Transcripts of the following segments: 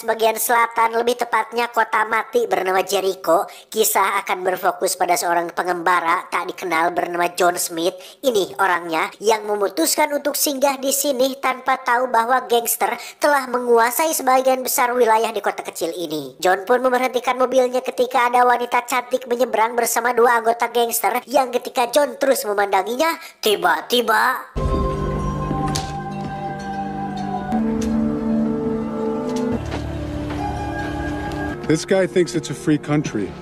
Texas bagian selatan, lebih tepatnya kota mati bernama Jericho. Kisah akan berfokus pada seorang pengembara tak dikenal bernama John Smith. Ini orangnya yang memutuskan untuk singgah di sini tanpa tahu bahwa gangster telah menguasai sebagian besar wilayah di kota kecil ini. John pun memberhentikan mobilnya ketika ada wanita cantik menyeberang bersama dua anggota gangster yang ketika John terus memandanginya, tiba-tiba This guy thinks it's a free country.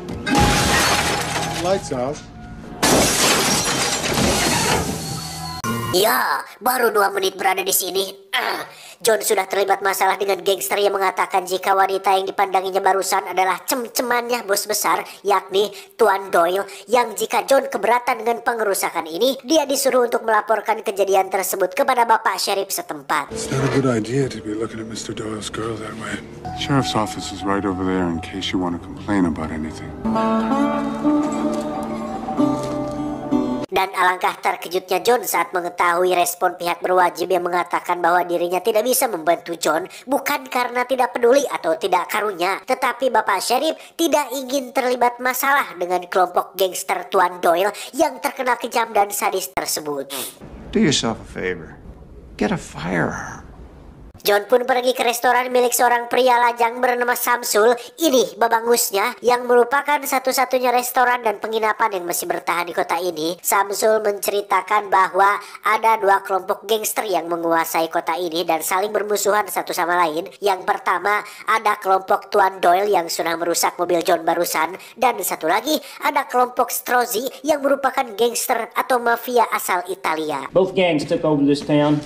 Lights out. ya, baru 2 menit berada di sini. John sudah terlibat masalah dengan gangster yang mengatakan jika wanita yang dipandanginya barusan adalah cem-cemannya bos besar, yakni Tuan Doyle, yang jika John keberatan dengan pengerusakan ini, dia disuruh untuk melaporkan kejadian tersebut kepada Bapak Sheriff setempat. It's not a good idea to be looking at Mr. Doyle's girl that way. Sheriff's office is right over there in case you want to complain about anything. Dan alangkah terkejutnya John saat mengetahui respon pihak berwajib yang mengatakan bahwa dirinya tidak bisa membantu John, bukan karena tidak peduli atau tidak karunya, tetapi Bapak Sheriff tidak ingin terlibat masalah dengan kelompok gangster Tuan Doyle yang terkenal kejam dan sadis tersebut. Do yourself a favor. Get a firearm. John pun pergi ke restoran milik seorang pria lajang bernama Samsul. Ini babangusnya yang merupakan satu-satunya restoran dan penginapan yang masih bertahan di kota ini. Samsul menceritakan bahwa ada 2 kelompok gangster yang menguasai kota ini dan saling bermusuhan satu sama lain. Yang pertama ada kelompok Tuan Doyle yang sudah merusak mobil John barusan, dan satu lagi ada kelompok Strozzi yang merupakan gangster atau mafia asal Italia. Both gangs took over this town,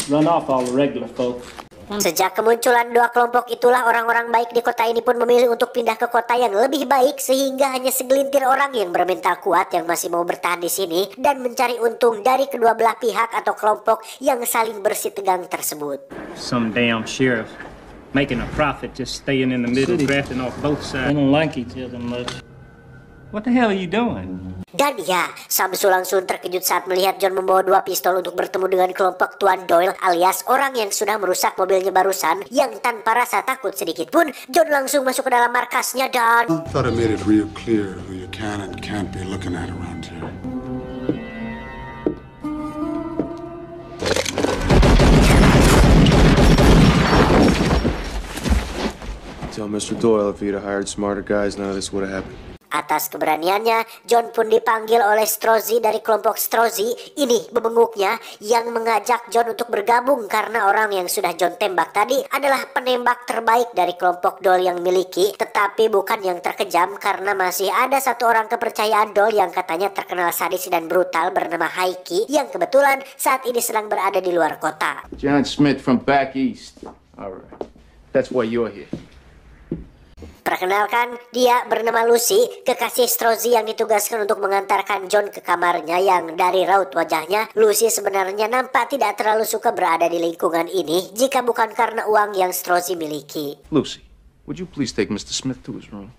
run off all the regular folk. Sejak kemunculan 2 kelompok itulah orang-orang baik di kota ini pun memilih untuk pindah ke kota yang lebih baik, sehingga hanya segelintir orang yang bermental kuat yang masih mau bertahan di sini dan mencari untung dari kedua belah pihak atau kelompok yang saling bersitegang tersebut. Some damn sheriff making a profit just staying in the middle, drafting off both sides. They don't like each other much. What the hell are you doing? Dan ya, Samsul langsung terkejut saat melihat John membawa 2 pistol untuk bertemu dengan kelompok Tuan Doyle alias orang yang sudah merusak mobilnya barusan, yang tanpa rasa takut sedikit pun, John langsung masuk ke dalam markasnya dan... Thought I made it real clear who you can and can't be looking at around here. Tell Mr. Doyle if he'd have hired smarter guys, none of this would have happened. Atas keberaniannya, John pun dipanggil oleh Strozzi dari kelompok Strozzi. Ini bebenguknya yang mengajak John untuk bergabung karena orang yang sudah John tembak tadi adalah penembak terbaik dari kelompok Doyle yang miliki, tetapi bukan yang terkejam karena masih ada satu orang kepercayaan Doyle yang katanya terkenal sadis dan brutal bernama Haiki yang kebetulan saat ini sedang berada di luar kota. John Smith from back east. All right. That's why you're here. Perkenalkan, dia bernama Lucy, kekasih Strozzi yang ditugaskan untuk mengantarkan John ke kamarnya, yang dari raut wajahnya, Lucy sebenarnya nampak tidak terlalu suka berada di lingkungan ini jika bukan karena uang yang Strozzi miliki. Lucy, would you please take Mr. Smith to his room?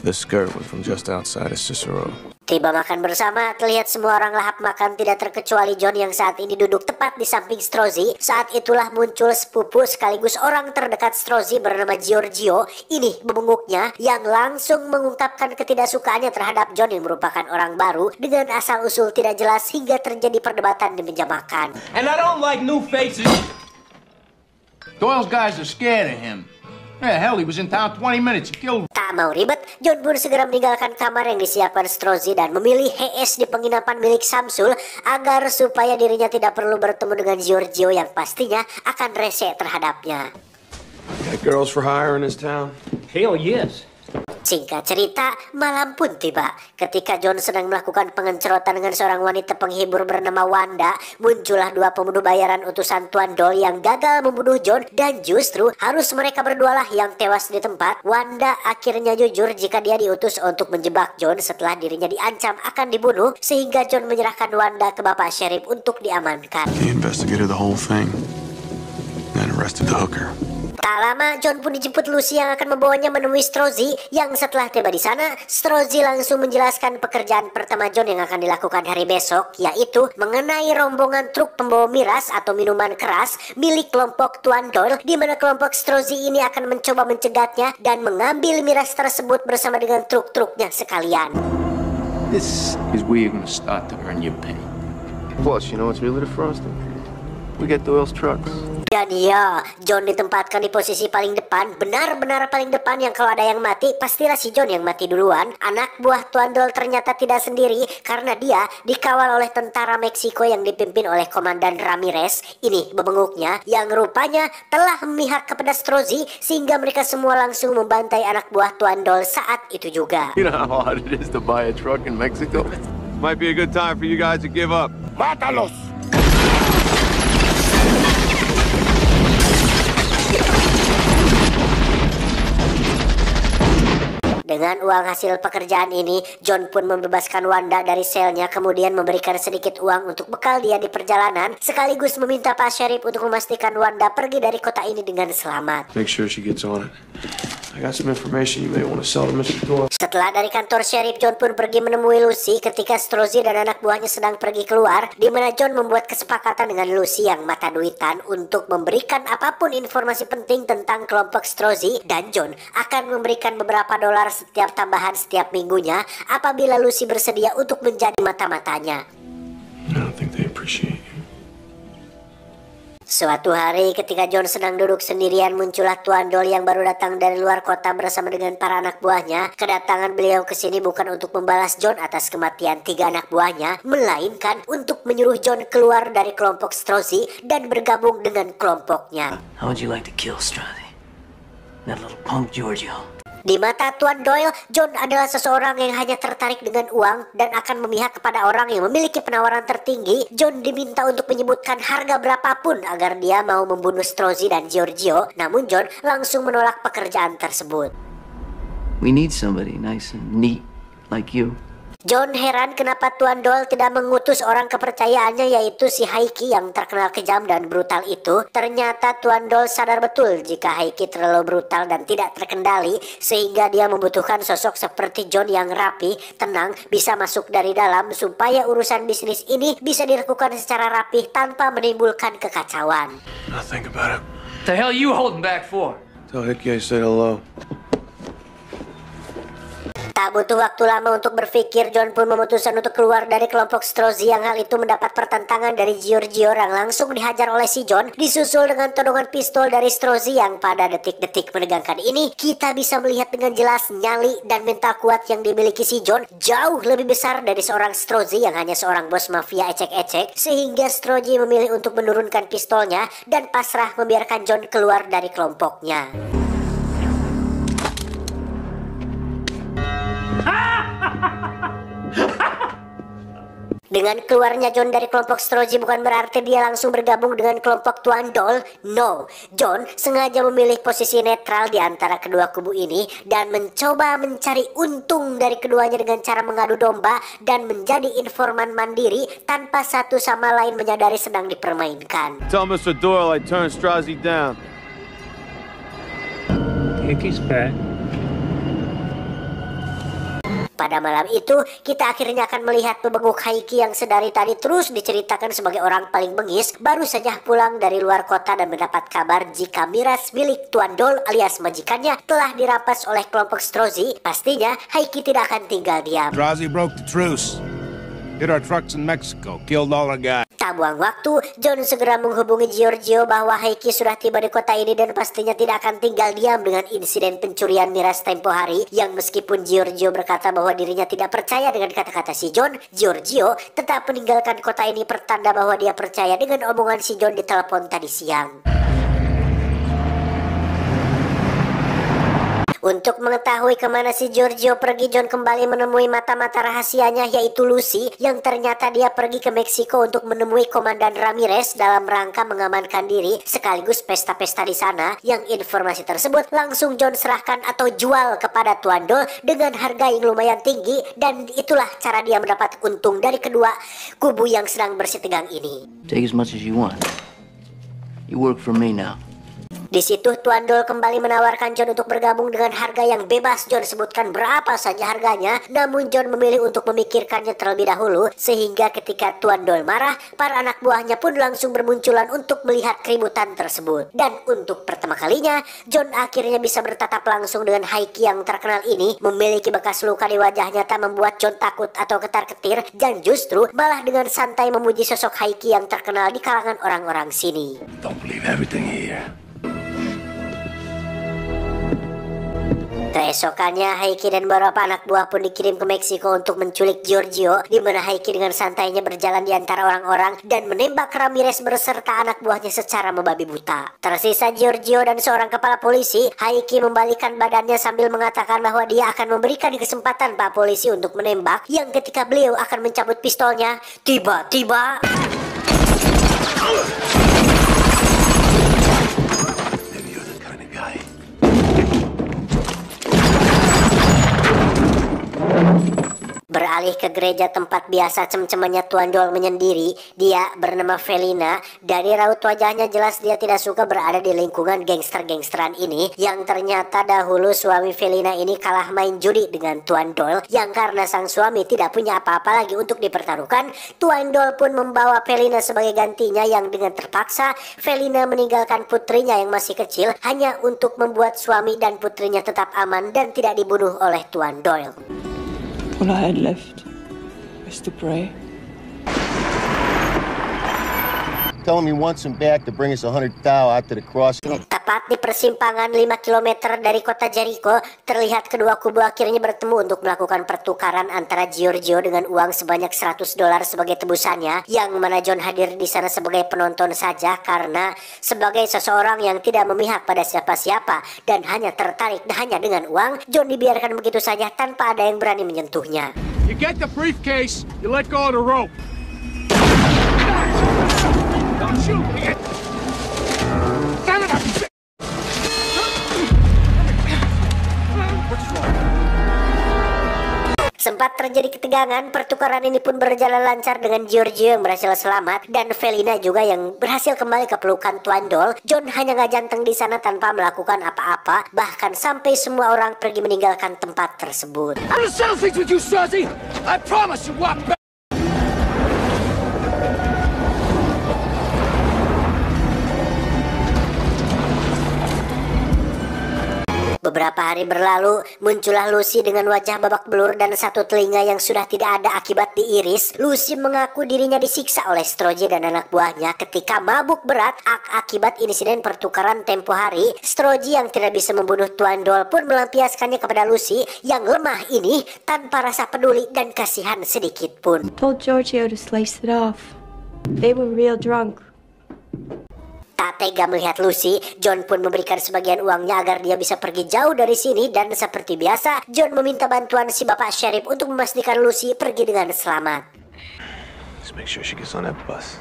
This skirt was from just outside of Cicero. Tiba makan bersama, terlihat semua orang lahap makan tidak terkecuali John yang saat ini duduk tepat di samping Strozzi. Saat itulah muncul sepupu sekaligus orang terdekat Strozzi bernama Giorgio. Ini bebenguknya yang langsung mengungkapkan ketidaksukaannya terhadap John yang merupakan orang baru dengan asal-usul tidak jelas hingga terjadi perdebatan di meja makan. And I don't like new faces. Doyle's guys are scared of him. Yeah, hell, he was in town 20 minutes. He killed... Tak mau ribet, John pun segera meninggalkan kamar yang disiapkan Strozzi dan memilih HS di penginapan milik Samsul agar supaya dirinya tidak perlu bertemu dengan Giorgio yang pastinya akan rese terhadapnya. Got girls for hire in this town? Hell yes. Singkat cerita, malam pun tiba. Ketika John sedang melakukan pengencerotan dengan seorang wanita penghibur bernama Wanda, muncullah 2 pembunuh bayaran utusan Tuan Doyle yang gagal membunuh John, dan justru harus mereka berdualah yang tewas di tempat. Wanda akhirnya jujur jika dia diutus untuk menjebak John setelah dirinya diancam akan dibunuh, sehingga John menyerahkan Wanda ke Bapak Sheriff untuk diamankan. He investigated the whole thing, then arrested the hooker. Tak lama, John pun dijemput Lucy yang akan membawanya menemui Strozzi, yang setelah tiba di sana, Strozzi langsung menjelaskan pekerjaan pertama John yang akan dilakukan hari besok, yaitu mengenai rombongan truk pembawa miras atau minuman keras milik kelompok Tuan Doyle, di mana kelompok Strozzi ini akan mencoba mencegatnya dan mengambil miras tersebut bersama dengan truk-truknya sekalian. This is where you're gonna start to earn your pay. Plus, you know what's really defrosting? We get Doyle's trucks. Dan ya, John ditempatkan di posisi paling depan, benar-benar paling depan, yang kalau ada yang mati, pastilah si John yang mati duluan. Anak buah Tuan Doyle ternyata tidak sendiri, karena dia dikawal oleh tentara Meksiko yang dipimpin oleh Komandan Ramirez. Ini bebenguknya, yang rupanya telah memihak kepada Strozzi, sehingga mereka semua langsung membantai anak buah Tuan Doyle saat itu juga. You know how hard it is to buy a truck in Mexico? Might be a good time for you guys to give up. Mátalos! Dengan uang hasil pekerjaan ini, John pun membebaskan Wanda dari selnya, kemudian memberikan sedikit uang untuk bekal dia di perjalanan, sekaligus meminta Pak Sheriff untuk memastikan Wanda pergi dari kota ini dengan selamat. Make sure she gets on it. I got some information you may want to sell to Mr. Doyle. Setelah dari kantor Sheriff, John pun pergi menemui Lucy ketika Strozzi dan anak buahnya sedang pergi keluar, di mana John membuat kesepakatan dengan Lucy yang mata duitan untuk memberikan apapun informasi penting tentang kelompok Strozzi, dan John akan memberikan beberapa dolar setiap tambahan setiap minggunya apabila Lucy bersedia untuk menjadi mata-matanya. I don't think they appreciate you. Suatu hari ketika John sedang duduk sendirian, muncullah Tuan Doyle yang baru datang dari luar kota bersama dengan para anak buahnya. Kedatangan beliau ke sini bukan untuk membalas John atas kematian 3 anak buahnya, melainkan untuk menyuruh John keluar dari kelompok Strozzi dan bergabung dengan kelompoknya. How would you like to kill Strozzi? That little punk Giorgio. Di mata Tuan Doyle, John adalah seseorang yang hanya tertarik dengan uang dan akan memihak kepada orang yang memiliki penawaran tertinggi. John diminta untuk menyebutkan harga berapapun agar dia mau membunuh Strozzi dan Giorgio, namun John langsung menolak pekerjaan tersebut. We need somebody nice and neat like you. John heran kenapa Tuan Doyle tidak mengutus orang kepercayaannya, yaitu si Heike yang terkenal kejam dan brutal itu. Ternyata Tuan Doyle sadar betul jika Heike terlalu brutal dan tidak terkendali, sehingga dia membutuhkan sosok seperti John yang rapi, tenang, bisa masuk dari dalam, supaya urusan bisnis ini bisa dilakukan secara rapih tanpa menimbulkan kekacauan. Now think about it. The hell you holding back for? Tell Hickey I said hello. Tak butuh waktu lama untuk berpikir, John pun memutuskan untuk keluar dari kelompok Strozzi, yang hal itu mendapat pertentangan dari Giorgio yang langsung dihajar oleh si John, disusul dengan todongan pistol dari Strozzi yang pada detik-detik menegangkan ini kita bisa melihat dengan jelas nyali dan mental kuat yang dimiliki si John jauh lebih besar dari seorang Strozzi yang hanya seorang bos mafia ecek-ecek, sehingga Strozzi memilih untuk menurunkan pistolnya dan pasrah membiarkan John keluar dari kelompoknya. Dengan keluarnya John dari kelompok Strozzi bukan berarti dia langsung bergabung dengan kelompok Tuan Doyle. No, John sengaja memilih posisi netral di antara kedua kubu ini dan mencoba mencari untung dari keduanya dengan cara mengadu domba dan menjadi informan mandiri tanpa satu sama lain menyadari sedang dipermainkan. Tell Mr. Doyle I turned Strozzi down. Hickey's back. Pada malam itu, kita akhirnya akan melihat pebenguk Heike yang sedari tadi terus diceritakan sebagai orang paling bengis, baru saja pulang dari luar kota dan mendapat kabar jika miras milik Tuan Doyle alias majikannya telah dirampas oleh kelompok Strozzi. Pastinya, Heike tidak akan tinggal diam. Strozzi broke the truce. Hit our trucks in Mexico, killed all our guys. Tak buang waktu, John segera menghubungi Giorgio bahwa Heike sudah tiba di kota ini dan pastinya tidak akan tinggal diam dengan insiden pencurian miras tempo hari, yang meskipun Giorgio berkata bahwa dirinya tidak percaya dengan kata-kata si John, Giorgio tetap meninggalkan kota ini pertanda bahwa dia percaya dengan omongan si John di telepon tadi siang. Untuk mengetahui kemana si Giorgio pergi, John kembali menemui mata-mata rahasianya, yaitu Lucy, yang ternyata dia pergi ke Meksiko untuk menemui Komandan Ramirez dalam rangka mengamankan diri sekaligus pesta-pesta di sana, yang informasi tersebut langsung John serahkan atau jual kepada Tuan Doyle dengan harga yang lumayan tinggi, dan itulah cara dia mendapat untung dari kedua kubu yang sedang bersitegang ini. Take as much as you want. You work for me now. Di situ Tuan Doyle kembali menawarkan John untuk bergabung dengan harga yang bebas. John sebutkan berapa saja harganya, namun John memilih untuk memikirkannya terlebih dahulu, sehingga ketika Tuan Doyle marah, para anak buahnya pun langsung bermunculan untuk melihat keributan tersebut. Dan untuk pertama kalinya, John akhirnya bisa bertatap langsung dengan Haiki yang terkenal ini. Memiliki bekas luka di wajahnya tak membuat John takut atau ketar-ketir, dan justru malah dengan santai memuji sosok Haiki yang terkenal di kalangan orang-orang sini. Don't believe everything here. Keesokannya, Haiki dan beberapa anak buah pun dikirim ke Meksiko untuk menculik Giorgio, di mana Haiki dengan santainya berjalan di antara orang-orang dan menembak Ramirez beserta anak buahnya secara membabi buta. Tersisa Giorgio dan seorang kepala polisi. Haiki membalikkan badannya sambil mengatakan bahwa dia akan memberikan kesempatan Pak Polisi untuk menembak, yang ketika beliau akan mencabut pistolnya, tiba-tiba beralih ke gereja tempat biasa cem-cemannya Tuan Doyle menyendiri. Dia bernama Felina. Dari raut wajahnya jelas dia tidak suka berada di lingkungan gangster-gangsteran ini, yang ternyata dahulu suami Felina ini kalah main judi dengan Tuan Doyle, yang karena sang suami tidak punya apa-apa lagi untuk dipertaruhkan, Tuan Doyle pun membawa Felina sebagai gantinya, yang dengan terpaksa Felina meninggalkan putrinya yang masih kecil hanya untuk membuat suami dan putrinya tetap aman dan tidak dibunuh oleh Tuan Doyle. All I had left was to pray. Tell him he wants him back to bring us 100 thou out to the cross. Tepat di persimpangan 5 km dari kota Jericho, terlihat kedua kubu akhirnya bertemu untuk melakukan pertukaran antara Giorgio dengan uang sebanyak $100 sebagai tebusannya, yang mana John hadir di sana sebagai penonton saja karena sebagai seseorang yang tidak memihak pada siapa-siapa dan hanya tertarik hanya dengan uang, John dibiarkan begitu saja tanpa ada yang berani menyentuhnya. You get the briefcase, you let go of the rope. Don't shoot me! Son of a bitch! Sempat terjadi ketegangan, pertukaran ini pun berjalan lancar dengan Giorgio yang berhasil selamat dan Felina juga yang berhasil kembali ke pelukan Tuan Doyle. John hanya ngajanteng di sana tanpa melakukan apa-apa, bahkan sampai semua orang pergi meninggalkan tempat tersebut. I'm gonna settle things with you, Stasi! I promise you walk back! Beberapa hari berlalu, muncullah Lucy dengan wajah babak belur dan satu telinga yang sudah tidak ada akibat diiris. Lucy mengaku dirinya disiksa oleh Stroji dan anak buahnya ketika mabuk berat akibat insiden pertukaran tempo hari. Stroji yang tidak bisa membunuh Tuan Doyle pun melampiaskannya kepada Lucy yang lemah ini tanpa rasa peduli dan kasihan sedikit pun. Told Giorgio to slice it off. They were real drunk. Tak tega melihat Lucy, John pun memberikan sebagian uangnya agar dia bisa pergi jauh dari sini, dan seperti biasa, John meminta bantuan si bapak sheriff untuk memastikan Lucy pergi dengan selamat. Let's make sure she gets on that bus.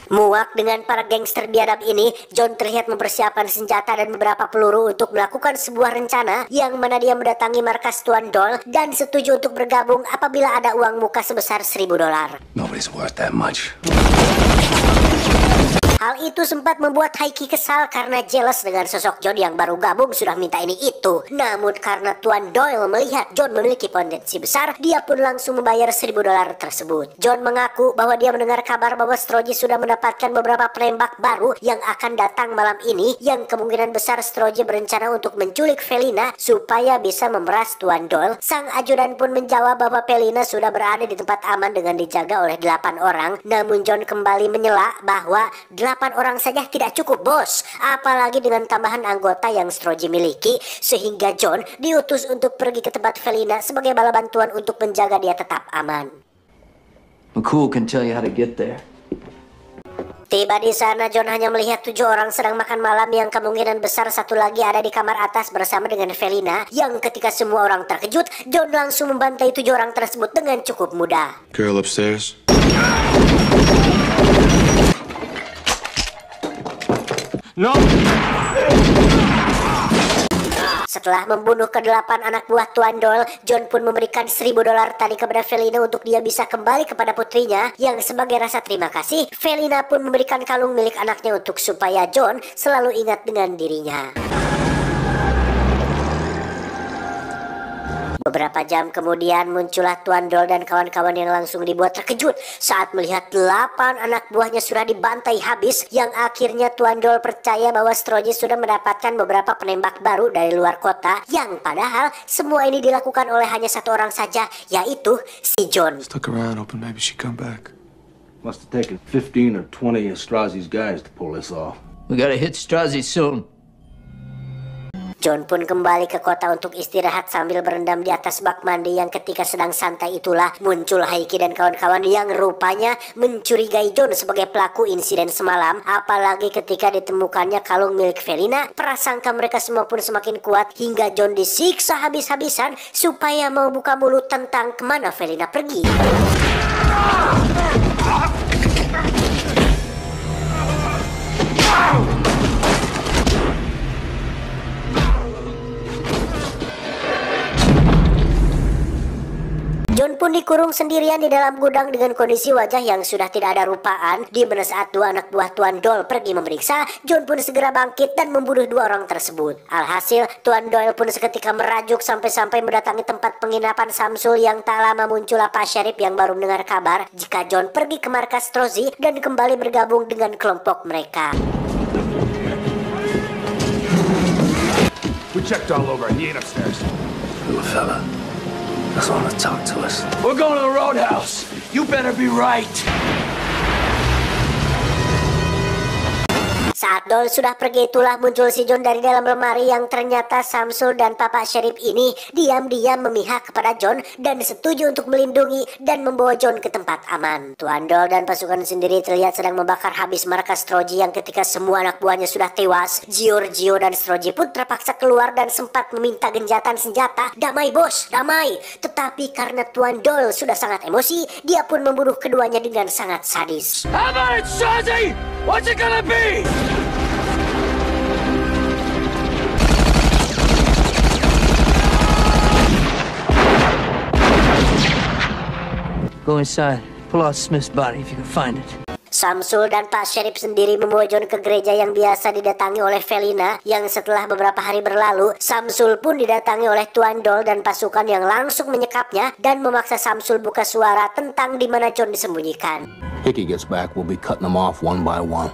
Muak dengan para gangster biadab ini, John terlihat mempersiapkan senjata dan beberapa peluru untuk melakukan sebuah rencana yang mana dia mendatangi markas Tuan Doyle dan setuju untuk bergabung apabila ada uang muka sebesar $1.000. Nobody's worth that much. Hal itu sempat membuat Haiki kesal karena jealous dengan sosok John yang baru gabung sudah minta ini itu. Namun karena Tuan Doyle melihat John memiliki potensi besar, dia pun langsung membayar $1.000 tersebut. John mengaku bahwa dia mendengar kabar bahwa Stroji sudah mendapatkan beberapa penembak baru yang akan datang malam ini, yang kemungkinan besar Stroji berencana untuk menculik Felina supaya bisa memeras Tuan Doyle. Sang ajudan pun menjawab bahwa Felina sudah berada di tempat aman dengan dijaga oleh 8 orang. Namun John kembali menyela bahwa 8 orang saja tidak cukup, bos, apalagi dengan tambahan anggota yang Stroji miliki, sehingga John diutus untuk pergi ke tempat Felina sebagai bala bantuan untuk menjaga dia tetap aman. McCool can tell you how to get there. Tiba di sana, John hanya melihat 7 orang sedang makan malam, yang kemungkinan besar satu lagi ada di kamar atas bersama dengan Felina, yang ketika semua orang terkejut, John langsung membantai 7 orang tersebut dengan cukup mudah. Girl upstairs. No! Setelah membunuh ke-8 anak buah Tuan Doyle, John pun memberikan $1.000 tadi kepada Felina untuk dia bisa kembali kepada putrinya. Yang sebagai rasa terima kasih, Felina pun memberikan kalung milik anaknya untuk supaya John selalu ingat dengan dirinya. Beberapa jam kemudian muncullah Tuan Doyle dan kawan-kawan yang langsung dibuat terkejut saat melihat 8 anak buahnya sudah dibantai habis, yang akhirnya Tuan Doyle percaya bahwa Strozzi sudah mendapatkan beberapa penembak baru dari luar kota, yang padahal semua ini dilakukan oleh hanya satu orang saja, yaitu si John. Stuck around, hoping maybe she come back. Must have taken 15 or 20 of Strozzi's guys to pull this off. We gotta hit Strozzi soon. John pun kembali ke kota untuk istirahat sambil berendam di atas bak mandi, yang ketika sedang santai itulah muncul Heike dan kawan-kawan yang rupanya mencurigai John sebagai pelaku insiden semalam. Apalagi ketika ditemukannya kalung milik Felina, prasangka mereka semua pun semakin kuat hingga John disiksa habis-habisan supaya mau buka mulut tentang kemana Felina pergi. John pun dikurung sendirian di dalam gudang dengan kondisi wajah yang sudah tidak ada rupaan. Di mana saat 2 anak buah Tuan Doyle pergi memeriksa, John pun segera bangkit dan membunuh 2 orang tersebut. Alhasil, Tuan Doyle pun seketika merajuk sampai-sampai mendatangi tempat penginapan Samsul, yang tak lama muncullah Pak Sheriff yang baru mendengar kabar jika John pergi ke markas Strozzi dan kembali bergabung dengan kelompok mereka. We checked all over. He ain't upstairs. Little fella doesn't want to talk to us. We're going to the roadhouse. You better be right. Saat Doyle sudah pergi, itulah muncul si John dari dalam lemari, yang ternyata Samsul dan Papa Sheriff ini diam-diam memihak kepada John dan setuju untuk melindungi dan membawa John ke tempat aman. Tuan Doyle dan pasukan sendiri terlihat sedang membakar habis markas Strozzi, yang ketika semua anak buahnya sudah tewas, Giorgio dan Strozzi pun terpaksa keluar dan sempat meminta genjatan senjata. Damai bos, damai. Tetapi karena Tuan Doyle sudah sangat emosi, dia pun membunuh keduanya dengan sangat sadis. How about it, Strozzi? What's it gonna be? Go inside. Pull out Smith's body if you can find it. Samsul dan Pak Sheriff sendiri membawa John ke gereja yang biasa didatangi oleh Felina, yang setelah beberapa hari berlalu, Samsul pun didatangi oleh Tuan Doyle dan pasukan yang langsung menyekapnya dan memaksa Samsul buka suara tentang di mana John disembunyikan. Hickey gets back, we'll be cutting them off one by one.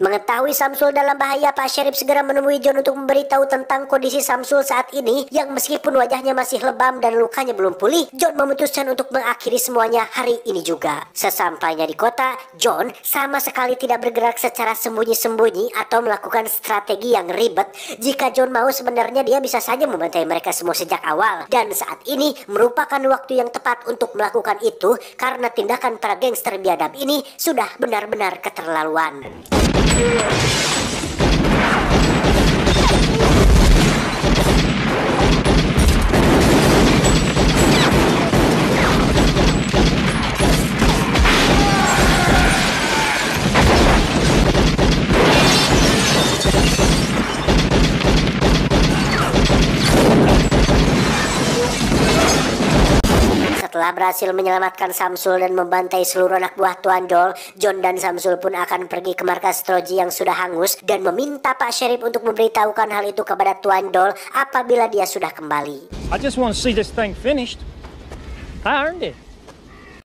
Mengetahui Samsul dalam bahaya, Pak Sheriff segera menemui John untuk memberitahu tentang kondisi Samsul saat ini, yang meskipun wajahnya masih lebam dan lukanya belum pulih, John memutuskan untuk mengakhiri semuanya hari ini juga. Sesampainya di kota, John sama sekali tidak bergerak secara sembunyi-sembunyi atau melakukan strategi yang ribet. Jika John mau, sebenarnya dia bisa saja membantai mereka semua sejak awal, dan saat ini merupakan waktu yang tepat untuk melakukan itu karena tindakan para gangster biadab ini sudah benar-benar keterlaluan. Setelah berhasil menyelamatkan Samsul dan membantai seluruh anak buah Tuan Doyle, John dan Samsul pun akan pergi ke markas Strozzi yang sudah hangus dan meminta Pak Sheriff untuk memberitahukan hal itu kepada Tuan Doyle apabila dia sudah kembali. I just want to see this thing finished. I earned it.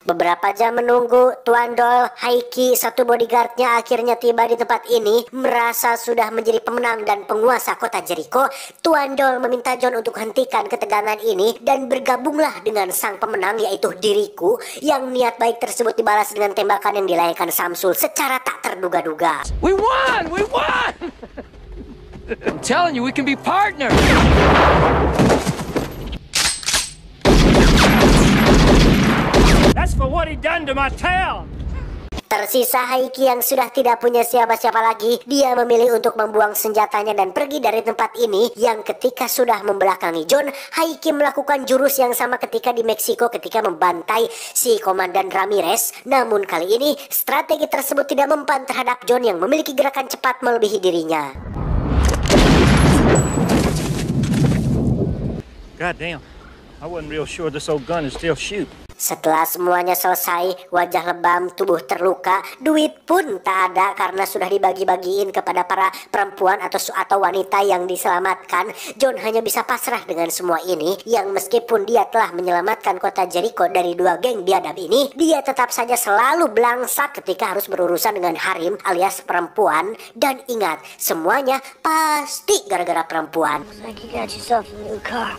Beberapa jam menunggu, Tuan Doyle, Heike, satu bodyguardnya akhirnya tiba di tempat ini. Merasa sudah menjadi pemenang dan penguasa kota Jericho, Tuan Doyle meminta John untuk hentikan ketegangan ini dan bergabunglah dengan sang pemenang, yaitu diriku, yang niat baik tersebut dibalas dengan tembakan yang dilayangkan Samsul secara tak terduga-duga. We won! We won! I'm telling you, we can be partners! That's for what he done to my town. Tersisa Haiki yang sudah tidak punya siapa-siapa lagi. Dia memilih untuk membuang senjatanya dan pergi dari tempat ini. Yang ketika sudah membelakangi John, Haiki melakukan jurus yang sama ketika di Meksiko ketika membantai si Komandan Ramirez. Namun kali ini strategi tersebut tidak mempan terhadap John yang memiliki gerakan cepat melebihi dirinya. God damn. I wasn't real sure this old gun would still shoot. Setelah semuanya selesai, wajah lebam, tubuh terluka, duit pun tak ada karena sudah dibagi-bagiin kepada para perempuan atau wanita yang diselamatkan. John hanya bisa pasrah dengan semua ini, yang meskipun dia telah menyelamatkan kota Jericho dari 2 geng biadab ini, dia tetap saja selalu belangsak ketika harus berurusan dengan harim alias perempuan. Dan ingat, semuanya pasti gara-gara perempuan. Like you got yourself a new car.